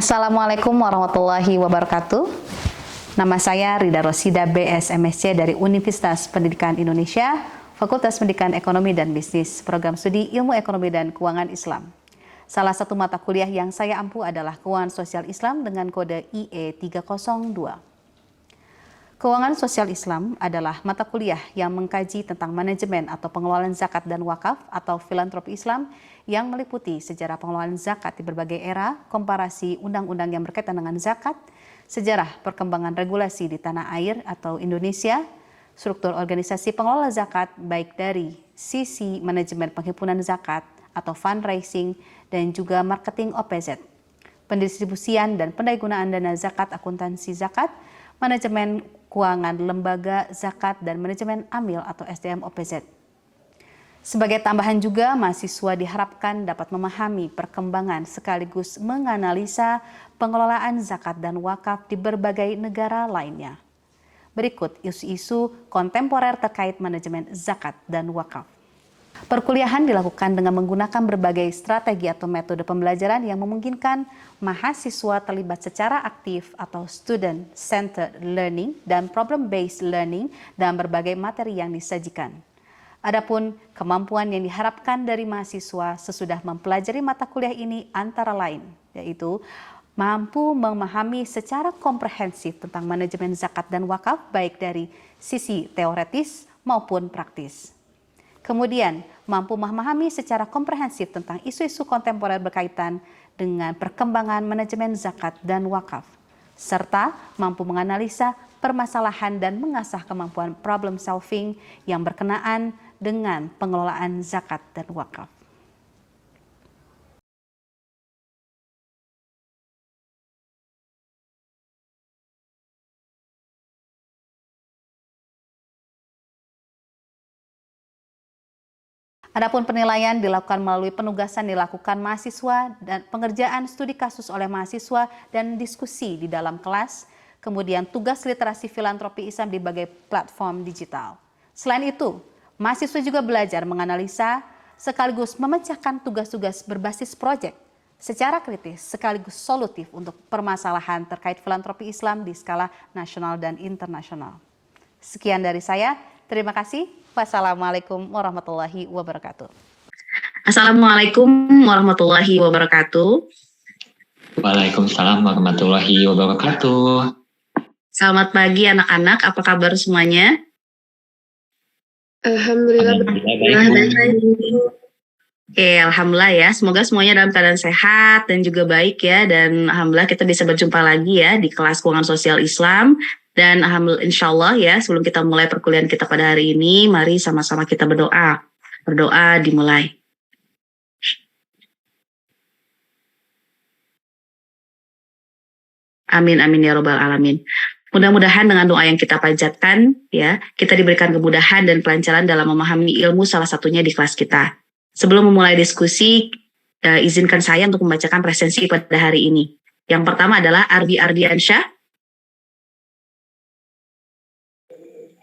Assalamualaikum warahmatullahi wabarakatuh. Nama saya Rida Rosida BS MSc dari Universitas Pendidikan Indonesia, Fakultas Pendidikan Ekonomi dan Bisnis, Program Studi Ilmu Ekonomi dan Keuangan Islam. Salah satu mata kuliah yang saya ampu adalah Keuangan Sosial Islam dengan kode IE 302. Keuangan Sosial Islam adalah mata kuliah yang mengkaji tentang manajemen atau pengelolaan zakat dan wakaf atau filantropi Islam yang meliputi sejarah pengelolaan zakat di berbagai era, komparasi undang-undang yang berkaitan dengan zakat, sejarah perkembangan regulasi di tanah air atau Indonesia, struktur organisasi pengelola zakat baik dari sisi manajemen penghimpunan zakat atau fundraising dan juga marketing OPZ, pendistribusian dan pendayagunaan dana zakat, akuntansi zakat, manajemen keuangan lembaga zakat, dan manajemen amil atau SDM OPZ. Sebagai tambahan juga, mahasiswa diharapkan dapat memahami perkembangan sekaligus menganalisa pengelolaan zakat dan wakaf di berbagai negara lainnya. Berikut isu-isu kontemporer terkait manajemen zakat dan wakaf. Perkuliahan dilakukan dengan menggunakan berbagai strategi atau metode pembelajaran yang memungkinkan mahasiswa terlibat secara aktif atau student-centered learning dan problem-based learning dalam berbagai materi yang disajikan. Adapun kemampuan yang diharapkan dari mahasiswa sesudah mempelajari mata kuliah ini antara lain, yaitu mampu memahami secara komprehensif tentang manajemen zakat dan wakaf baik dari sisi teoretis maupun praktis. Kemudian, mampu memahami secara komprehensif tentang isu-isu kontemporer berkaitan dengan perkembangan manajemen zakat dan wakaf, serta mampu menganalisa permasalahan dan mengasah kemampuan problem solving yang berkenaan dengan pengelolaan zakat dan wakaf. Adapun penilaian dilakukan melalui penugasan dilakukan mahasiswa dan pengerjaan studi kasus oleh mahasiswa dan diskusi di dalam kelas, kemudian tugas literasi filantropi Islam di berbagai platform digital. Selain itu, mahasiswa juga belajar menganalisa sekaligus memecahkan tugas-tugas berbasis proyek secara kritis sekaligus solutif untuk permasalahan terkait filantropi Islam di skala nasional dan internasional. Sekian dari saya, terima kasih. Wassalamualaikum warahmatullahi wabarakatuh. Assalamualaikum warahmatullahi wabarakatuh. Waalaikumsalam warahmatullahi wabarakatuh. Selamat pagi anak-anak, apa kabar semuanya? Alhamdulillah baik. Oke, alhamdulillah ya. Semoga semuanya dalam keadaan sehat dan juga baik ya. Dan alhamdulillah kita bisa berjumpa lagi ya di kelas Keuangan Sosial Islam. Dan alhamdulillah insyaallah ya, sebelum kita mulai perkuliahan kita pada hari ini, mari sama-sama kita berdoa. Berdoa dimulai. Amin amin ya robbal alamin. Mudah-mudahan dengan doa yang kita panjatkan ya, kita diberikan kemudahan dan kelancaran dalam memahami ilmu, salah satunya di kelas kita. Sebelum memulai diskusi, izinkan saya untuk membacakan presensi pada hari ini. Yang pertama adalah Ardi Ardiansyah.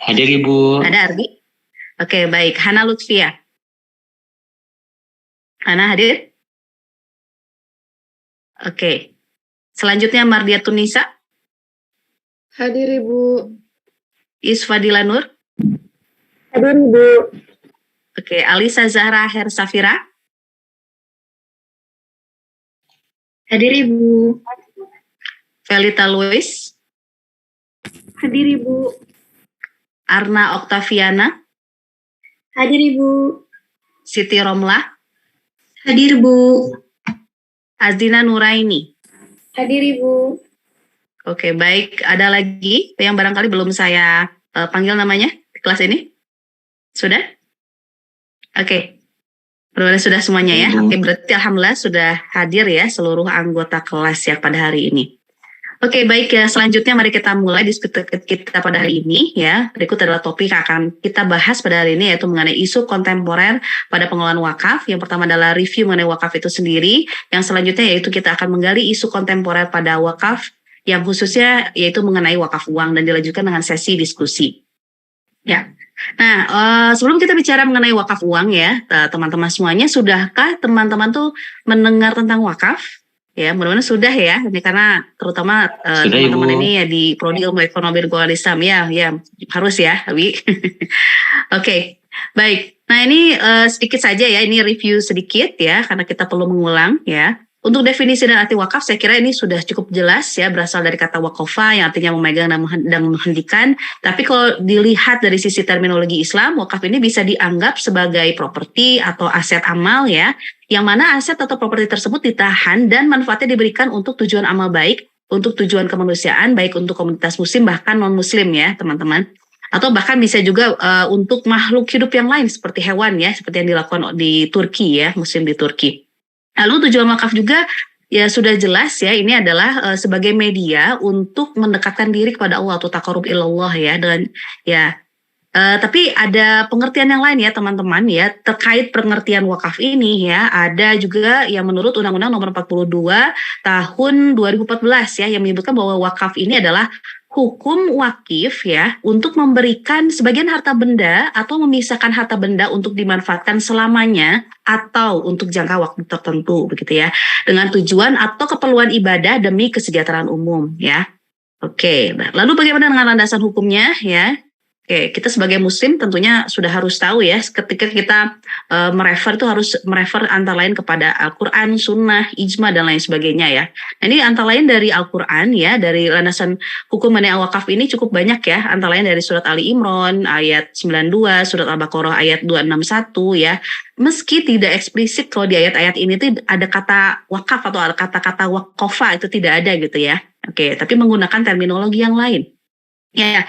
Hadir Ibu. Ada Ardi? Oke, baik. Hana Lutfia. Hana hadir? Oke. Selanjutnya Mardia Tunisa. Hadir Ibu. Isfadila Nur. Hadir Ibu. Oke, Alisa Zahra Hersafira. Hadir Ibu. Felita Luis. Hadir Ibu. Arna Oktaviana. Hadir Ibu. Siti Romlah. Hadir Bu. Azdina Nuraini. Hadir Ibu. Oke, baik. Ada lagi yang barangkali belum saya panggil namanya di kelas ini? Sudah? Oke. Berarti sudah semuanya ya? Oke, berarti alhamdulillah sudah hadir ya seluruh anggota kelas ya pada hari ini. Oke, baik ya. Selanjutnya mari kita mulai diskusi kita pada hari ini ya. Berikut adalah topik yang akan kita bahas pada hari ini, yaitu mengenai isu kontemporer pada pengelolaan wakaf. Yang pertama adalah review mengenai wakaf itu sendiri. Yang selanjutnya yaitu kita akan menggali isu kontemporer pada wakaf, yang khususnya yaitu mengenai wakaf uang, dan dilanjutkan dengan sesi diskusi. Ya. Nah, sebelum kita bicara mengenai wakaf uang ya, teman-teman semuanya, sudahkah teman-teman tuh mendengar tentang wakaf? Ya, mudah-mudahan sudah ya. Ini karena terutama Sudah, teman-teman Ibu. ini ya di Prodi Ilmu Ekonomi dan Keuangan Islam ya harus ya, Abi. Oke, baik. Nah ini sedikit saja ya, ini review sedikit ya, karena kita perlu mengulang ya. Untuk definisi dan arti wakaf, saya kira ini sudah cukup jelas ya, berasal dari kata wakofa yang artinya memegang dan menghentikan. Tapi kalau dilihat dari sisi terminologi Islam, wakaf ini bisa dianggap sebagai properti atau aset amal ya, yang mana aset atau properti tersebut ditahan dan manfaatnya diberikan untuk tujuan amal baik, untuk tujuan kemanusiaan, baik untuk komunitas muslim bahkan non-muslim ya teman-teman. Atau bahkan bisa juga untuk makhluk hidup yang lain seperti hewan ya, seperti yang dilakukan di Turki ya, muslim di Turki. Lalu tujuan wakaf juga ya sudah jelas ya, ini adalah sebagai media untuk mendekatkan diri kepada Allah atau taqarrub ilallah ya, dengan ya. Tapi ada pengertian yang lain ya teman-teman ya terkait pengertian wakaf ini ya, ada juga yang menurut Undang-Undang Nomor 42 Tahun 2014 ya, yang menyebutkan bahwa wakaf ini adalah hukum wakif ya untuk memberikan sebagian harta benda atau memisahkan harta benda untuk dimanfaatkan selamanya atau untuk jangka waktu tertentu begitu ya, dengan tujuan atau keperluan ibadah demi kesejahteraan umum ya. Oke, lalu bagaimana dengan landasan hukumnya ya? Oke, kita sebagai muslim tentunya sudah harus tahu ya, ketika kita merefer itu harus merefer antara lain kepada Al-Quran, Sunnah, Ijma, dan lain sebagainya ya. Nah, ini antara lain dari Al-Quran ya, dari landasan hukum mengenai wakaf ini cukup banyak ya, antara lain dari surat Ali Imran ayat 92, surat Al-Baqarah ayat 261 ya. Meski tidak eksplisit kalau di ayat-ayat ini tuh ada kata wakaf atau ada kata-kata wakofa itu tidak ada gitu ya. Oke, tapi menggunakan terminologi yang lain. Ya,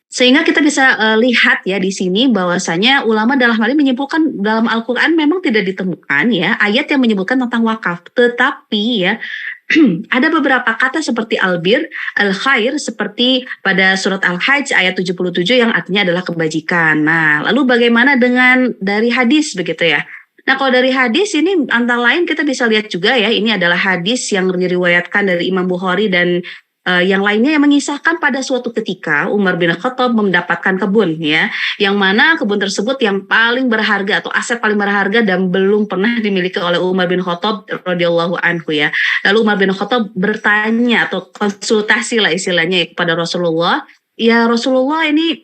sehingga kita bisa lihat ya di sini bahwasanya ulama dalam hal ini menyimpulkan dalam Al-Quran memang tidak ditemukan ya ayat yang menyebutkan tentang wakaf. Tetapi ya ada beberapa kata seperti albir, al-khair seperti pada surat Al-Hajj ayat 77 yang artinya adalah kebajikan. Nah, lalu bagaimana dengan dari hadis begitu ya? Nah, kalau dari hadis ini antara lain kita bisa lihat juga ya, ini adalah hadis yang diriwayatkan dari Imam Bukhari dan yang lainnya yang mengisahkan pada suatu ketika Umar bin Khattab mendapatkan kebun ya, yang mana kebun tersebut yang paling berharga atau aset paling berharga dan belum pernah dimiliki oleh Umar bin Khattab radhiyallahu anhu ya. Lalu Umar bin Khattab bertanya atau konsultasi lah istilahnya kepada Rasulullah, ya Rasulullah ini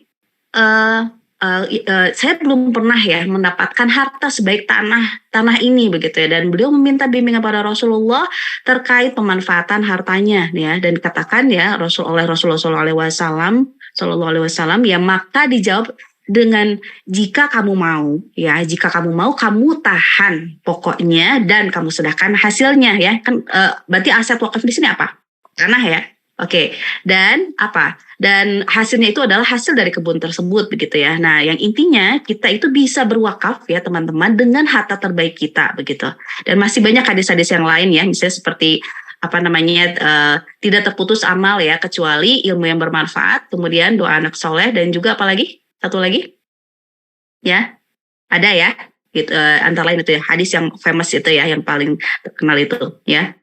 saya belum pernah ya mendapatkan harta sebaik tanah ini begitu ya, dan beliau meminta bimbingan pada Rasulullah terkait pemanfaatan hartanya ya, dan dikatakan ya Rasulullah Sallallahu Alaihi Wasallam ya, maka dijawab dengan jika kamu mau kamu tahan pokoknya dan kamu sedahkan hasilnya ya kan. Berarti aset wakaf di sini apa? Tanah ya. Oke, dan apa? Dan hasilnya itu adalah hasil dari kebun tersebut begitu ya. Nah, yang intinya kita itu bisa berwakaf ya teman-teman dengan harta terbaik kita begitu. Dan masih banyak hadis-hadis yang lain ya, misalnya seperti tidak terputus amal ya kecuali ilmu yang bermanfaat, kemudian doa anak soleh, dan juga apa lagi? Satu lagi? Ya, ada ya. Gitu, antara lain itu ya hadis yang famous itu ya, yang paling terkenal itu ya.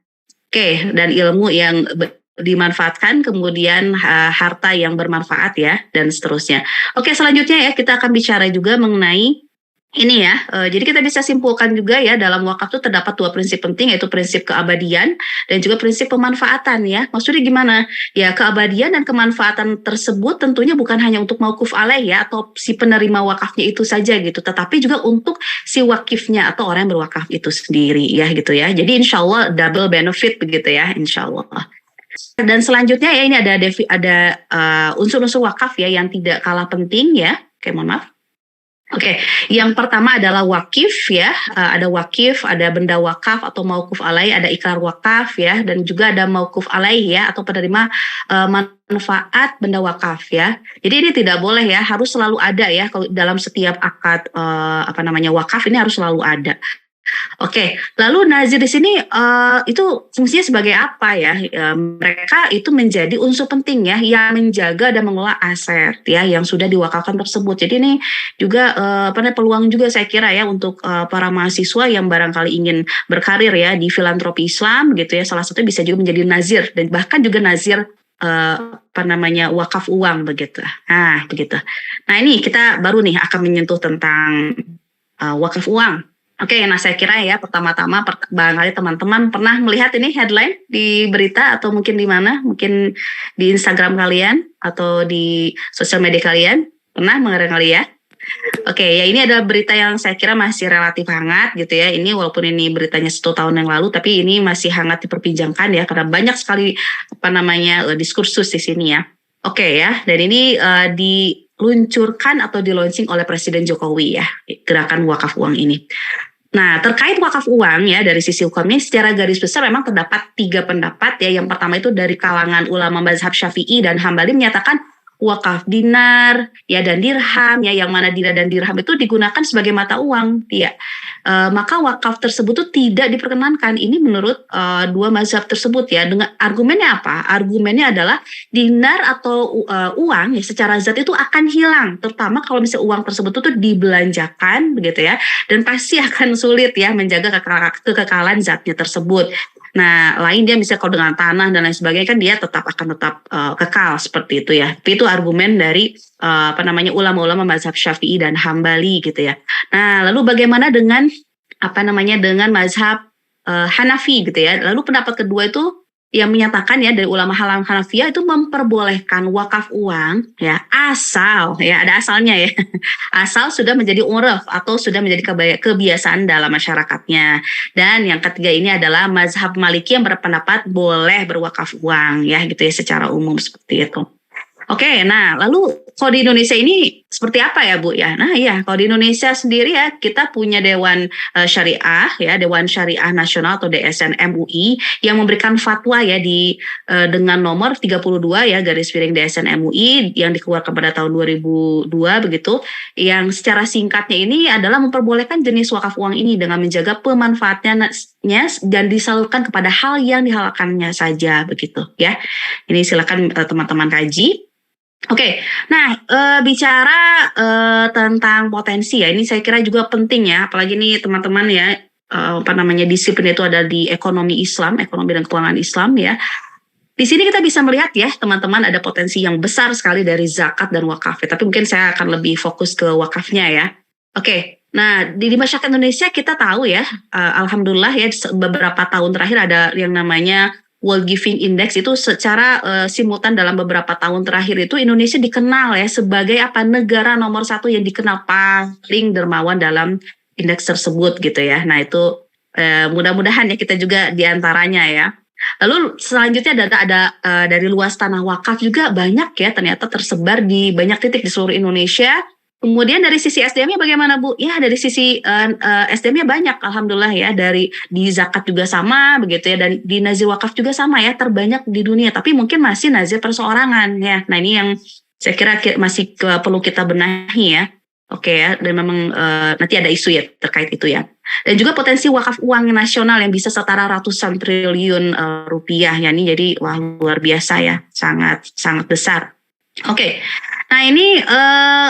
Oke, dan ilmu yang dimanfaatkan, kemudian harta yang bermanfaat ya, dan seterusnya. Oke, selanjutnya ya kita akan bicara juga mengenai ini ya. Jadi kita bisa simpulkan juga ya, dalam wakaf itu terdapat dua prinsip penting, yaitu prinsip keabadian dan juga prinsip pemanfaatan ya. Maksudnya gimana? Ya, keabadian dan kemanfaatan tersebut tentunya bukan hanya untuk mauquf alaih ya, atau si penerima wakafnya itu saja gitu, tetapi juga untuk si wakifnya atau orang yang berwakaf itu sendiri ya gitu ya. Jadi insya Allah double benefit begitu ya, insya Allah. Dan selanjutnya ya, ini ada unsur-unsur wakaf ya yang tidak kalah penting ya. Oke, mohon maaf. Oke, yang pertama adalah wakif ya. Ada wakif, ada benda wakaf atau mauquf alaih, ada ikrar wakaf ya, dan juga ada mauquf alaih ya, atau penerima manfaat benda wakaf ya. Jadi ini tidak boleh ya, harus selalu ada ya, kalau dalam setiap akad wakaf ini harus selalu ada. Oke, lalu nazir di sini itu fungsinya sebagai apa ya? Mereka itu menjadi unsur penting ya, yang menjaga dan mengelola aset ya yang sudah diwakafkan tersebut. Jadi ini juga peluang juga saya kira ya untuk para mahasiswa yang barangkali ingin berkarir ya di filantropi Islam gitu ya. Salah satu bisa juga menjadi nazir, dan bahkan juga nazir wakaf uang begitu. Nah, begitu. Nah, ini kita baru nih akan menyentuh tentang wakaf uang. Oke, nah saya kira ya pertama-tama barangkali teman-teman pernah melihat ini headline di berita atau mungkin di mana, mungkin di Instagram kalian atau di sosial media kalian, pernah barangkali ya? Oke, ya ini adalah berita yang saya kira masih relatif hangat gitu ya. Ini walaupun ini beritanya 1 tahun yang lalu, tapi ini masih hangat diperbincangkan ya karena banyak sekali diskursus di sini ya. Oke ya, dan ini diluncurkan atau di-launching oleh Presiden Jokowi ya, gerakan wakaf uang ini. Nah, terkait wakaf uang ya dari sisi hukumnya secara garis besar memang terdapat 3 pendapat ya. Yang pertama itu dari kalangan ulama mazhab Syafi'i dan Hambali menyatakan wakaf dinar ya dan dirham ya, yang mana dinar dan dirham itu digunakan sebagai mata uang ya. Maka wakaf tersebut tuh tidak diperkenankan. Ini menurut 2 mazhab tersebut ya. Dengan argumennya apa? Argumennya adalah dinar atau uang ya secara zat itu akan hilang, terutama kalau misalnya uang tersebut itu dibelanjakan begitu ya, dan pasti akan sulit ya menjaga kekekalan zatnya tersebut. Nah, lain dia misalnya kalau dengan tanah dan lain sebagainya kan dia akan tetap kekal seperti itu ya. Tapi itu argumen dari ulama-ulama mazhab Syafi'i dan Hambali gitu ya. Nah, lalu bagaimana dengan dengan mazhab Hanafi gitu ya. Lalu pendapat kedua itu yang menyatakan ya dari ulama Hanafiyah itu memperbolehkan wakaf uang ya asal ya, ada asalnya ya, asal sudah menjadi uruf atau sudah menjadi kebiasaan dalam masyarakatnya. Dan yang ketiga ini adalah mazhab Maliki yang berpendapat boleh berwakaf uang ya gitu ya secara umum seperti itu. Oke, nah lalu kalau di Indonesia ini seperti apa ya Bu ya? Nah iya, kalau di Indonesia sendiri ya kita punya Dewan Syariah ya, Dewan Syariah Nasional atau DSN MUI yang memberikan fatwa ya dengan nomor 32 ya garis miring DSN MUI yang dikeluarkan pada tahun 2002 begitu, yang secara singkatnya ini adalah memperbolehkan jenis wakaf uang ini dengan menjaga pemanfaatnya dan disalurkan kepada hal yang dihalalkannya saja begitu ya. Ini silakan teman-teman kaji. Oke, nah bicara tentang potensi ya, ini saya kira juga penting ya, apalagi nih teman-teman ya, disiplin itu ada di ekonomi Islam, ekonomi dan keuangan Islam ya. Di sini kita bisa melihat ya teman-teman ada potensi yang besar sekali dari zakat dan wakaf ya, tapi mungkin saya akan lebih fokus ke wakafnya ya. Oke, nah di masyarakat Indonesia kita tahu ya, alhamdulillah ya beberapa tahun terakhir ada yang namanya World Giving Index itu secara simultan dalam beberapa tahun terakhir itu Indonesia dikenal ya sebagai negara nomor 1 yang dikenal paling dermawan dalam indeks tersebut gitu ya. Nah itu mudah-mudahan ya kita juga diantaranya ya. Lalu selanjutnya ada dari luas tanah wakaf juga banyak ya ternyata tersebar di banyak titik di seluruh Indonesia. Kemudian dari sisi SDM-nya bagaimana Bu? Ya dari sisi SDM-nya banyak, alhamdulillah ya. Di zakat juga sama begitu ya, dan di nazir wakaf juga sama ya, terbanyak di dunia. Tapi mungkin masih nazir perseorangan ya. Nah ini yang saya kira masih perlu kita benahi ya. Oke ya, dan memang nanti ada isu ya terkait itu ya. Dan juga potensi wakaf uang nasional yang bisa setara ratusan triliun rupiah ya, ini jadi wah luar biasa ya, sangat sangat besar. Oke. Nah ini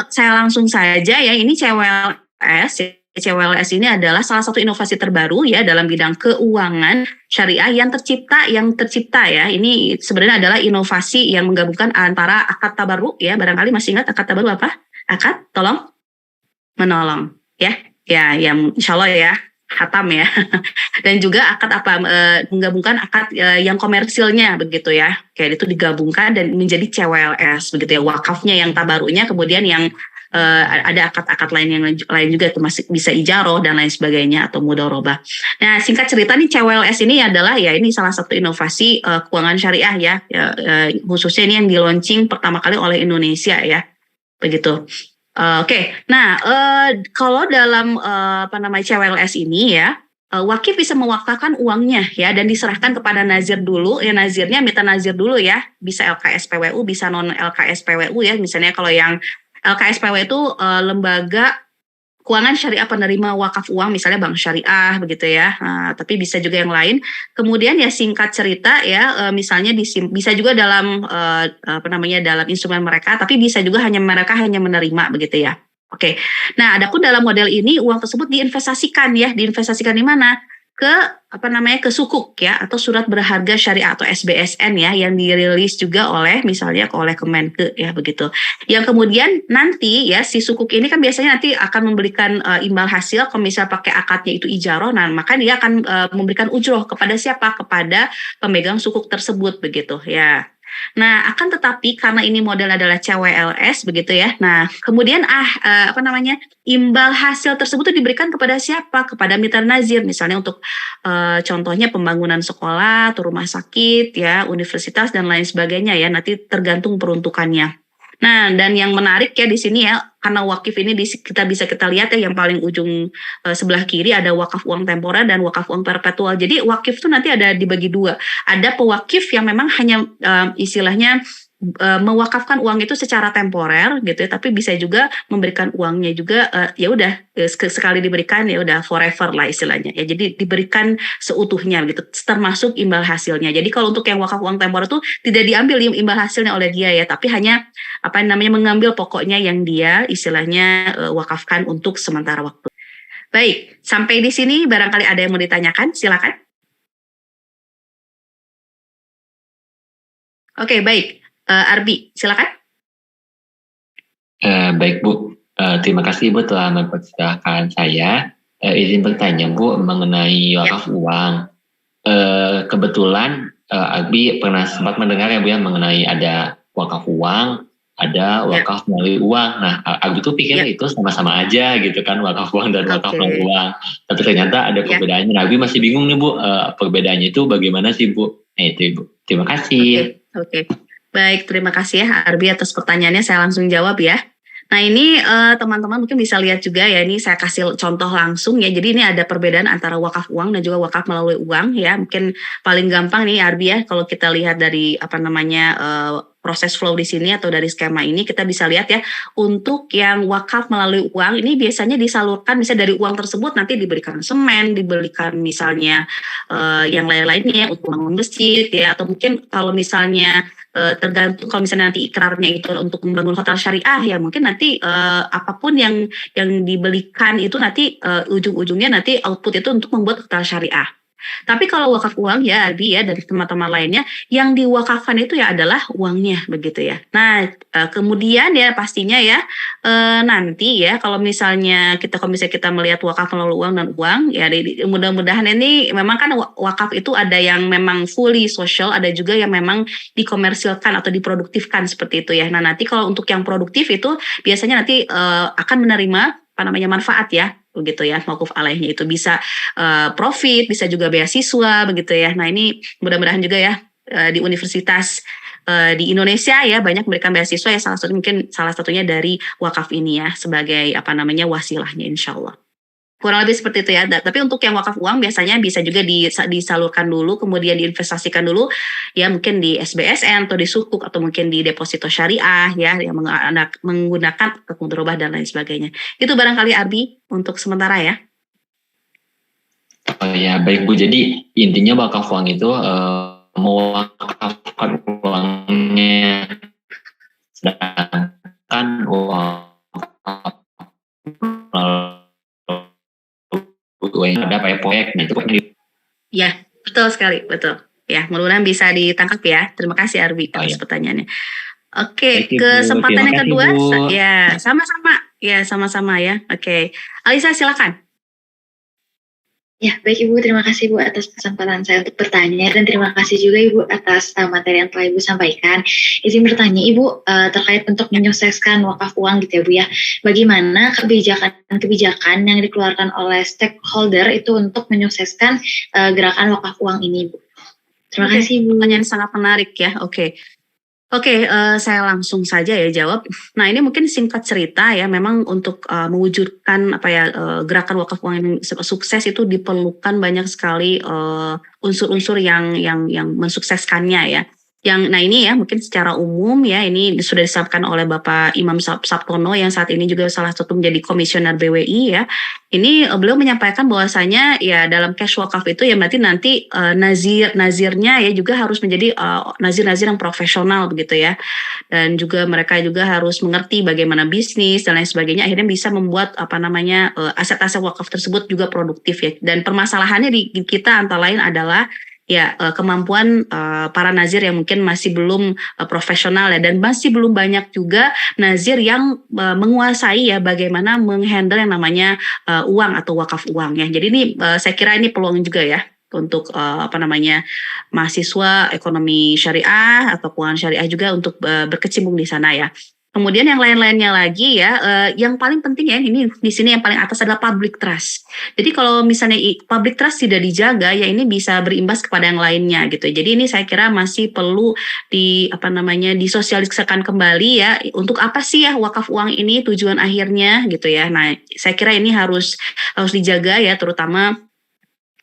saya langsung saja ya, ini CWLS. CWLS ini adalah salah satu inovasi terbaru ya dalam bidang keuangan syariah yang tercipta ya. Ini sebenarnya adalah inovasi yang menggabungkan antara akad tabarruk ya, barangkali masih ingat akad tabarruk apa? Akad tolong menolong ya. Ya insya Allah ya, khatam ya. Dan juga akad menggabungkan akad yang komersilnya begitu ya. Kayak itu digabungkan dan menjadi CWLS begitu ya. Wakafnya yang tabarunya, kemudian yang ada akad-akad lain juga itu masih bisa ijaroh dan lain sebagainya atau mudharabah. Nah, singkat cerita nih CWLS ini adalah ya ini salah satu inovasi keuangan syariah ya, khususnya ini yang di-launching pertama kali oleh Indonesia ya. Begitu. Oke. Nah, kalau dalam CWLS ini ya, wakif bisa mewakafkan uangnya ya dan diserahkan kepada nazir dulu ya, nazirnya minta nazir dulu ya, bisa LKSPWU bisa non LKSPWU ya. Misalnya kalau yang LKSPWU itu lembaga keuangan syariah penerima wakaf uang, misalnya bank syariah begitu ya, tapi bisa juga yang lain. Kemudian ya singkat cerita ya, misalnya bisa juga dalam dalam instrumen mereka, tapi bisa juga mereka hanya menerima begitu ya. Oke, nah adapun dalam model ini uang tersebut diinvestasikan ya, diinvestasikan di mana? ke ke sukuk ya, atau surat berharga syariah atau SBSN ya, yang dirilis juga oleh misalnya oleh Kemenke ya, begitu. Yang kemudian nanti ya si sukuk ini kan biasanya nanti akan memberikan imbal hasil kalau misal pakai akadnya itu ijaroh, nah maka dia akan memberikan ujroh kepada siapa? Kepada pemegang sukuk tersebut begitu ya. Nah, akan tetapi karena ini model adalah CWLS begitu ya. Nah, kemudian imbal hasil tersebut itu diberikan kepada siapa? Kepada mitra nazir, misalnya untuk contohnya pembangunan sekolah atau rumah sakit ya, universitas dan lain sebagainya ya. Nanti tergantung peruntukannya. Nah, dan yang menarik ya di sini ya, karena wakif ini kita lihat ya, yang paling ujung sebelah kiri ada wakaf uang temporer dan wakaf uang perpetual. Jadi wakif itu nanti ada dibagi dua. Ada pewakif yang memang hanya istilahnya mewakafkan uang itu secara temporer gitu ya, tapi bisa juga memberikan uangnya juga ya udah sekali diberikan ya udah forever lah istilahnya ya, jadi diberikan seutuhnya gitu, termasuk imbal hasilnya. Jadi kalau untuk yang wakaf uang temporer itu tidak diambil imbal hasilnya oleh dia ya, tapi hanya mengambil pokoknya yang dia istilahnya wakafkan untuk sementara waktu. Baik, sampai di sini barangkali ada yang mau ditanyakan, silakan. Oke, baik. Arbi, silakan. Baik Bu, terima kasih Bu telah mempersilahkan saya. Izin bertanya Bu mengenai wakaf uang. Kebetulan Arbi pernah sempat mendengar ya Bu ya mengenai ada wakaf uang, ada wakaf melalui uang. Nah, Arbi tuh pikir itu sama-sama aja gitu kan, wakaf uang dan wakaf melalui uang. Tapi ternyata ada perbedaannya. Nah, Arbi masih bingung nih Bu, perbedaannya itu bagaimana sih Bu? Itu Bu. Terima kasih. Oke. Baik, terima kasih ya Arbi atas pertanyaannya, saya langsung jawab ya. Nah ini teman-teman mungkin bisa lihat juga ya, ini saya kasih contoh langsung ya. Jadi ini ada perbedaan antara wakaf uang dan juga wakaf melalui uang ya. Mungkin paling gampang nih Arbi ya, kalau kita lihat dari proses flow di sini atau dari skema ini kita bisa lihat ya, untuk yang wakaf melalui uang ini biasanya disalurkan misalnya dari uang tersebut nanti diberikan semen, diberikan misalnya yang lain-lainnya untuk membangun masjid ya, atau mungkin kalau misalnya tergantung kalau misalnya nanti ikrarnya itu untuk membangun hotel syariah ya, mungkin nanti apapun yang dibelikan itu nanti ujung-ujungnya nanti output itu untuk membuat hotel syariah. Tapi kalau wakaf uang ya Arbi ya, dari teman-teman lainnya yang diwakafkan itu ya adalah uangnya begitu ya. Nah kemudian ya pastinya ya nanti ya kalau misalnya kita melihat wakaf melalui uang dan uang ya, mudah-mudahan ini memang kan wakaf itu ada yang memang fully social, ada juga yang memang dikomersilkan atau diproduktifkan seperti itu ya. Nah nanti kalau untuk yang produktif itu biasanya nanti akan menerima manfaat ya begitu ya, mauquf alaihnya itu bisa profit, bisa juga beasiswa begitu ya. Nah ini mudah-mudahan juga ya di universitas di Indonesia ya banyak memberikan beasiswa ya, salah satunya dari wakaf ini ya, sebagai wasilahnya insyaallah. Kurang lebih seperti itu ya. Tapi untuk yang wakaf uang biasanya bisa juga disalurkan dulu, kemudian diinvestasikan dulu ya, mungkin di SBSN atau di sukuk atau mungkin di deposito syariah ya, yang menggunakan akad mudharabah dan lain sebagainya. Itu barangkali Arbi untuk sementara ya. Oh ya, baik Bu. Jadi intinya wakaf uang itu mewakafkan uangnya, sedangkan uang ada proyek, nah itu ya betul sekali, betul ya, mudah-mudahan bisa ditangkap ya. Terima kasih Arbi atas pertanyaannya. Oke, kesempatan yang kedua ya sama-sama ya. Oke, Alisa silakan. Ya, baik Ibu, terima kasih Bu atas kesempatan saya untuk bertanya, dan terima kasih juga Ibu atas materi yang telah Ibu sampaikan. Izin bertanya Ibu, terkait untuk menyukseskan wakaf uang gitu ya Bu ya, bagaimana kebijakan yang dikeluarkan oleh stakeholder itu untuk menyukseskan gerakan wakaf uang ini Bu? Terima kasih Bu. Pertanyaan sangat menarik ya. Oke, saya langsung saja ya jawab. Nah ini mungkin singkat cerita ya, memang untuk mewujudkan gerakan wakaf uang yang sukses itu diperlukan banyak sekali unsur-unsur yang mensukseskannya ya. Nah ini ya mungkin secara umum ya, ini sudah disampaikan oleh Bapak Imam Sabtono yang saat ini juga salah satu menjadi komisioner BWI ya. Ini beliau menyampaikan bahwasanya ya dalam cash wakaf itu ya berarti nanti nazirnya ya juga harus menjadi nazir yang profesional begitu ya. dan juga mereka juga harus mengerti bagaimana bisnis dan lain sebagainya, akhirnya bisa membuat aset-aset wakaf tersebut juga produktif ya. Dan permasalahannya di kita antara lain adalah ya kemampuan para nazir yang mungkin masih belum profesional ya, dan masih belum banyak juga nazir yang menguasai ya bagaimana menghandle yang namanya uang atau wakaf uang ya. Jadi ini saya kira ini peluang juga ya untuk mahasiswa ekonomi syariah atau keuangan syariah juga untuk berkecimpung di sana ya. Kemudian yang lain-lainnya lagi ya, yang paling penting ya ini di sini yang paling atas adalah public trust. Jadi kalau misalnya public trust tidak dijaga ya ini bisa berimbas kepada yang lainnya gitu. Jadi ini saya kira masih perlu disosialisasikan kembali ya, untuk apa sih ya wakaf uang ini tujuan akhirnya gitu ya. Nah, saya kira ini harus dijaga ya, terutama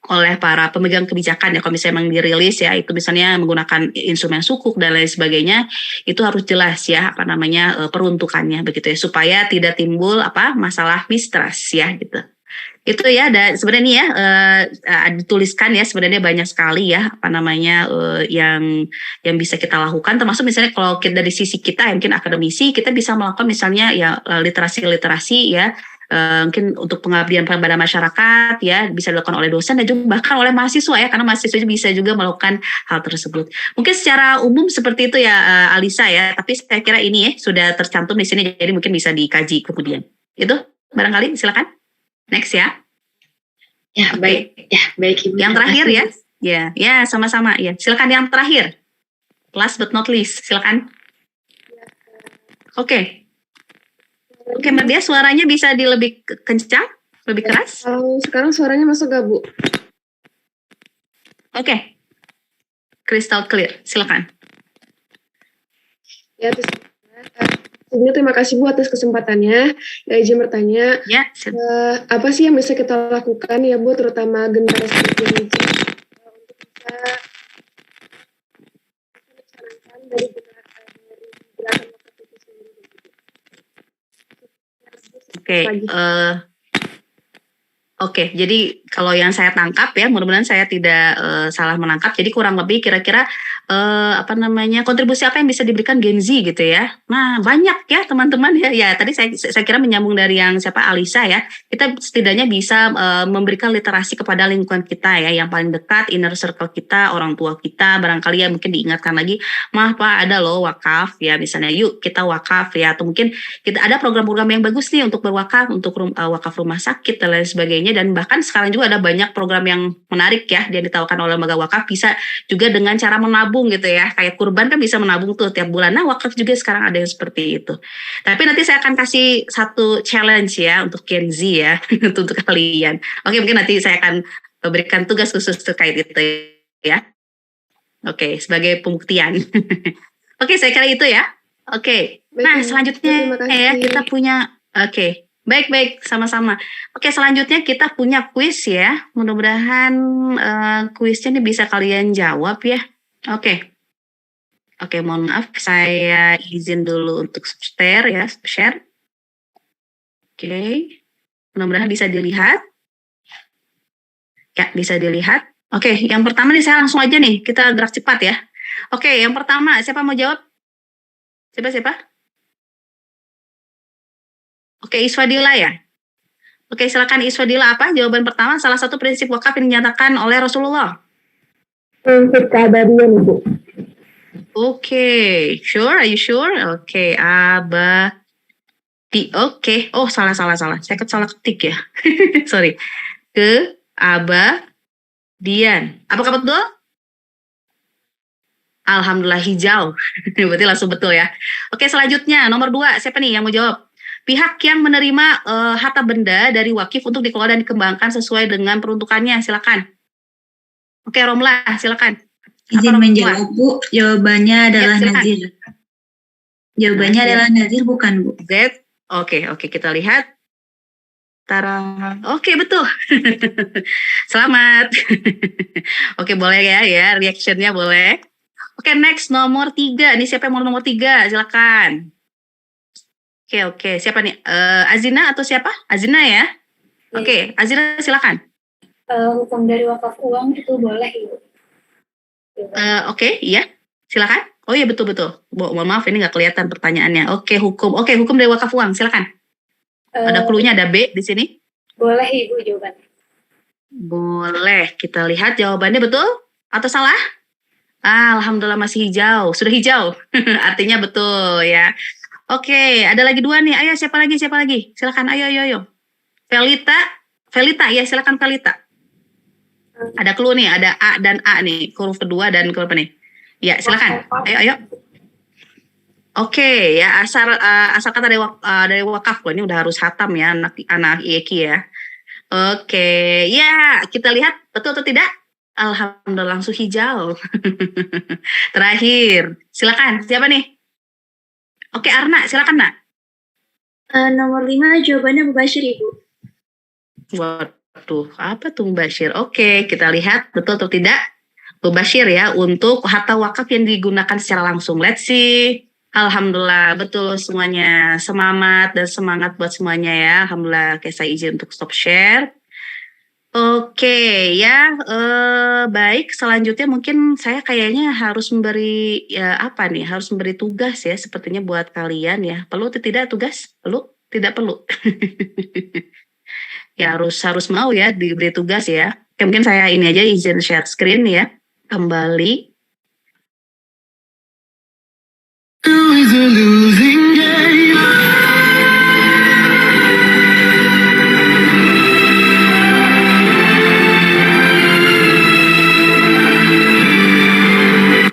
oleh para pemegang kebijakan ya. Kalau misalnya memang dirilis ya itu misalnya menggunakan instrumen sukuk dan lain sebagainya, itu harus jelas ya peruntukannya begitu ya, supaya tidak timbul masalah mistrust ya gitu. Itu ya, dan sebenarnya nih ya dituliskan ya sebenarnya banyak sekali ya yang bisa kita lakukan, termasuk misalnya kalau dari sisi kita mungkin akademisi, kita bisa melakukan misalnya ya literasi ya, mungkin untuk pengabdian pada masyarakat ya, bisa dilakukan oleh dosen dan juga bahkan oleh mahasiswa ya, karena mahasiswa bisa juga melakukan hal tersebut. Mungkin secara umum seperti itu ya Alisa ya, tapi saya kira ini ya sudah tercantum di sini, jadi mungkin bisa dikaji kemudian. Itu barangkali, silakan. Next ya. Ya, baik. Ya, baik Ibu. Yang terakhir ya. Ya, sama-sama ya. Silakan yang terakhir. Last but not least, silakan. Oke, Mbak Dia, suaranya bisa lebih kencang, lebih keras? Kalau sekarang suaranya masuk gak, Bu? Oke. Crystal clear, silakan. Ya, sebelumnya terima kasih Bu atas kesempatannya. Ya, izin bertanya, Ya, apa sih yang bisa kita lakukan ya Bu, terutama generasi yang untuk bisa disarankan dari gerakan wakaf itu sendiri? Oke, jadi kalau yang saya tangkap ya, mudah-mudahan saya tidak salah menangkap. Jadi kurang lebih kira-kira kontribusi apa yang bisa diberikan Gen Z gitu ya. Nah, banyak ya teman-teman ya. Ya, tadi saya kira menyambung dari yang Alisa ya. Kita setidaknya bisa memberikan literasi kepada lingkungan kita ya, yang paling dekat, inner circle kita, orang tua kita, barangkali ya mungkin diingatkan lagi, Pak ada loh wakaf ya, misalnya yuk kita wakaf ya, atau mungkin kita ada program-program yang bagus nih untuk berwakaf, untuk wakaf rumah sakit dan lain sebagainya. Dan bahkan sekarang juga ada banyak program yang menarik ya yang ditawarkan oleh lembaga wakaf, bisa juga dengan cara menabung gitu ya, kayak kurban kan bisa menabung tuh tiap bulan. Nah, wakaf juga sekarang ada yang seperti itu. Tapi nanti saya akan kasih satu challenge ya untuk Gen Z ya untuk kalian. Oke, mungkin nanti saya akan berikan tugas khusus terkait itu ya. Oke, sebagai pembuktian. Oke, saya kira itu ya. Oke. Nah, selanjutnya ya kita punya Baik, sama-sama. Oke, selanjutnya kita punya kuis ya. Mudah-mudahan kuisnya ini bisa kalian jawab ya. Oke, mohon maaf, saya izin dulu untuk share ya, share. Oke, mudah-mudahan bisa dilihat. Ya, bisa dilihat. Oke, yang pertama nih saya langsung aja nih, kita gerak cepat ya. Oke, yang pertama, siapa mau jawab? Siapa? Oke, Iswadila ya. Oke, silakan Iswadila, apa jawaban pertama? Salah satu prinsip wakaf yang dinyatakan oleh Rasulullah. Prinsip keabadian, Ibu. Oke, sure? Are you sure? Oke, abadi. Oke, oh salah. Saya salah ketik ya. Sorry. Keabadian. Apakah betul? Alhamdulillah hijau. Berarti langsung betul ya. Oke, selanjutnya nomor 2. Siapa nih yang mau jawab? Pihak yang menerima harta benda dari wakif untuk dikelola dan dikembangkan sesuai dengan peruntukannya. Silakan. Oke, Romlah, silakan. Izin menjawab, Bu. Jawabannya adalah nazir. Jawabannya adalah nazir, bukan, Bu. Z. Oke, kita lihat. Tara. Oke, betul. Selamat. Oke, boleh ya, reactionnya boleh. Oke, next nomor 3. Ini siapa yang mau nomor 3? Silakan. Oke. Siapa nih? Azina atau siapa? Azina ya? Oke, Azina silakan. Hukum dari wakaf uang itu boleh, Ibu. Oke, iya. Silakan. Oh iya betul-betul. Mohon maaf ini nggak kelihatan pertanyaannya. Oke, hukum dari wakaf uang, silakan. Ada clue-nya, ada B di sini. Boleh Ibu jawabannya. Boleh, kita lihat jawabannya betul atau salah? Alhamdulillah masih hijau, sudah hijau. Artinya betul ya. Oke, ada lagi 2 nih. Ayo siapa lagi? Silakan, ayo. Velita ya, silakan Velita. Ada clue nih, ada A dan A nih, huruf kedua dan huruf apa nih? Ya, silakan. Ayo. Oke, ya asal kata dari wakaf. Ini udah harus hatam ya anak IEK ya. Oke, ya kita lihat betul atau tidak? Alhamdulillah langsung hijau. Terakhir, silakan. Siapa nih? Oke, Arna, silakan Nak. Nomor 5 jawabannya Mubashir Ibu. Waduh, apa tuh Mubashir? Oke, kita lihat betul atau tidak? Mubashir ya untuk harta wakaf yang digunakan secara langsung. Let's see. Alhamdulillah, betul semuanya. Semangat dan semangat buat semuanya ya. Alhamdulillah, oke saya izin untuk stop share. Oke ya, baik. Selanjutnya mungkin saya kayaknya harus memberi harus memberi tugas ya, sepertinya buat kalian ya. Perlu atau tidak tugas? Perlu? Tidak perlu. Ya harus mau ya diberi tugas ya. Oke, mungkin saya ini aja izin share screen ya. Kembali.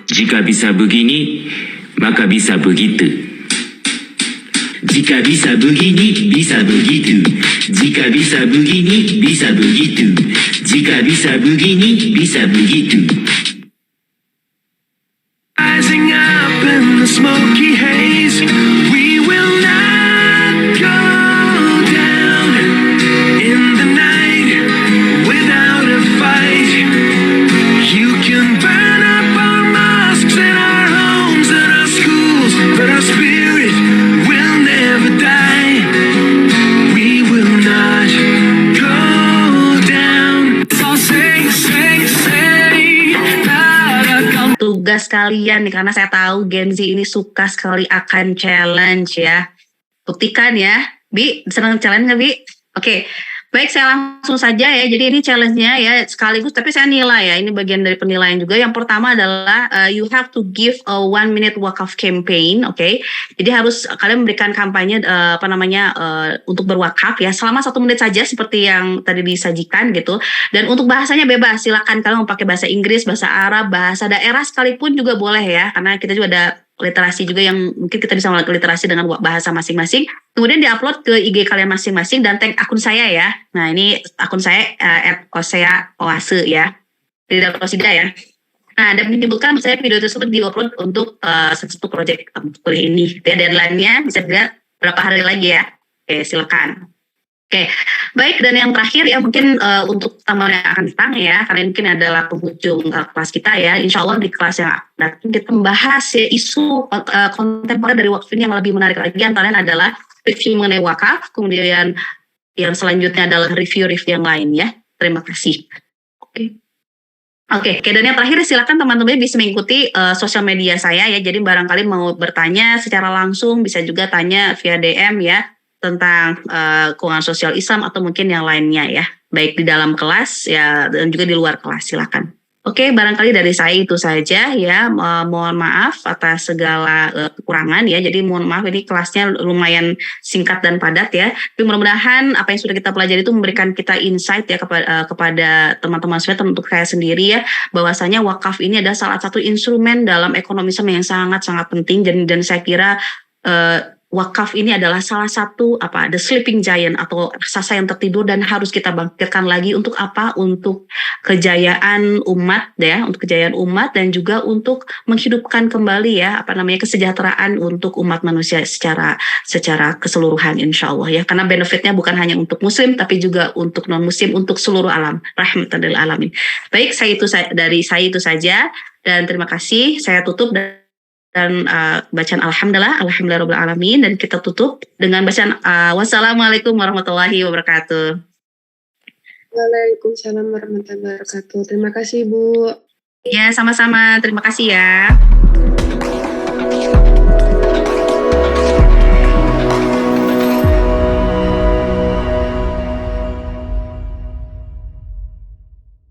Jika bisa begini, maka bisa begitu. Jika bisa begini, bisa begitu. Jika bisa begini, bisa begitu. Jika bisa begini, bisa begitu. Rising up in the smoky haze, we will not go down in the night without a fight. You can burn up our mosques and our homes and our schools, but our spirit will never die. We will not go down. So say, Tugas kalian nih, karena saya tahu Gen Z ini suka sekali akan challenge ya. Buktikan ya, Bi, senang challenge nggak Bi? Oke, baik saya langsung saja ya. Jadi ini challenge-nya ya sekaligus, tapi saya nilai ya. Ini bagian dari penilaian juga. Yang pertama adalah you have to give a 1 minute wakaf campaign, oke? Jadi harus kalian memberikan kampanye untuk berwakaf ya selama 1 menit saja seperti yang tadi disajikan gitu. Dan untuk bahasanya bebas, silakan kalian mau pakai bahasa Inggris, bahasa Arab, bahasa daerah sekalipun juga boleh ya. Karena kita juga ada literasi juga yang mungkin kita bisa melakukan literasi dengan bahasa masing-masing. Kemudian diupload ke IG kalian masing-masing dan tag akun saya ya. Nah ini akun saya @osea_oase ya. Rida Rosida ya. Nah dan menyebutkan saya video tersebut diupload untuk satu proyek kuliah ini. Ya, deadline-nya bisa dilihat berapa hari lagi ya. Oke silakan. Oke, baik, dan yang terakhir ya mungkin untuk teman yang akan datang ya, kalian mungkin adalah penghujung kelas kita ya. Insya Allah di kelas yang datang kita membahas ya isu kontemporer dari wakaf ini yang lebih menarik lagi. Antaranya adalah review mengenai wakaf, kemudian yang selanjutnya adalah review-review yang lain ya. Terima kasih. Oke, dan yang terakhir silakan teman-teman bisa mengikuti sosial media saya ya. Jadi barangkali mau bertanya secara langsung bisa juga tanya via DM ya tentang keuangan sosial Islam atau mungkin yang lainnya ya. Baik di dalam kelas ya dan juga di luar kelas silakan. Oke, barangkali dari saya itu saja ya. Mohon maaf atas segala kekurangan ya. Jadi mohon maaf ini kelasnya lumayan singkat dan padat ya. Tapi mudah-mudahan apa yang sudah kita pelajari itu memberikan kita insight ya kepada teman-teman saya, untuk saya sendiri ya, bahwasanya wakaf ini adalah salah satu instrumen dalam ekonomi Islam yang sangat-sangat penting dan saya kira wakaf ini adalah salah satu the sleeping giant atau raksasa yang tertidur dan harus kita bangkitkan lagi untuk apa? Untuk kejayaan umat ya, untuk kejayaan umat dan juga untuk menghidupkan kembali ya kesejahteraan untuk umat manusia secara keseluruhan insyaallah ya. Karena benefitnya bukan hanya untuk muslim tapi juga untuk non muslim, untuk seluruh alam, rahmatan lil alamin. Baik, dari saya itu saja dan terima kasih. Saya tutup dan bacaan alhamdulillah rabbil alamin, dan kita tutup dengan bacaan wassalamualaikum warahmatullahi wabarakatuh. Waalaikumsalam warahmatullahi wabarakatuh. Terima kasih Bu. Ya sama-sama, terima kasih ya.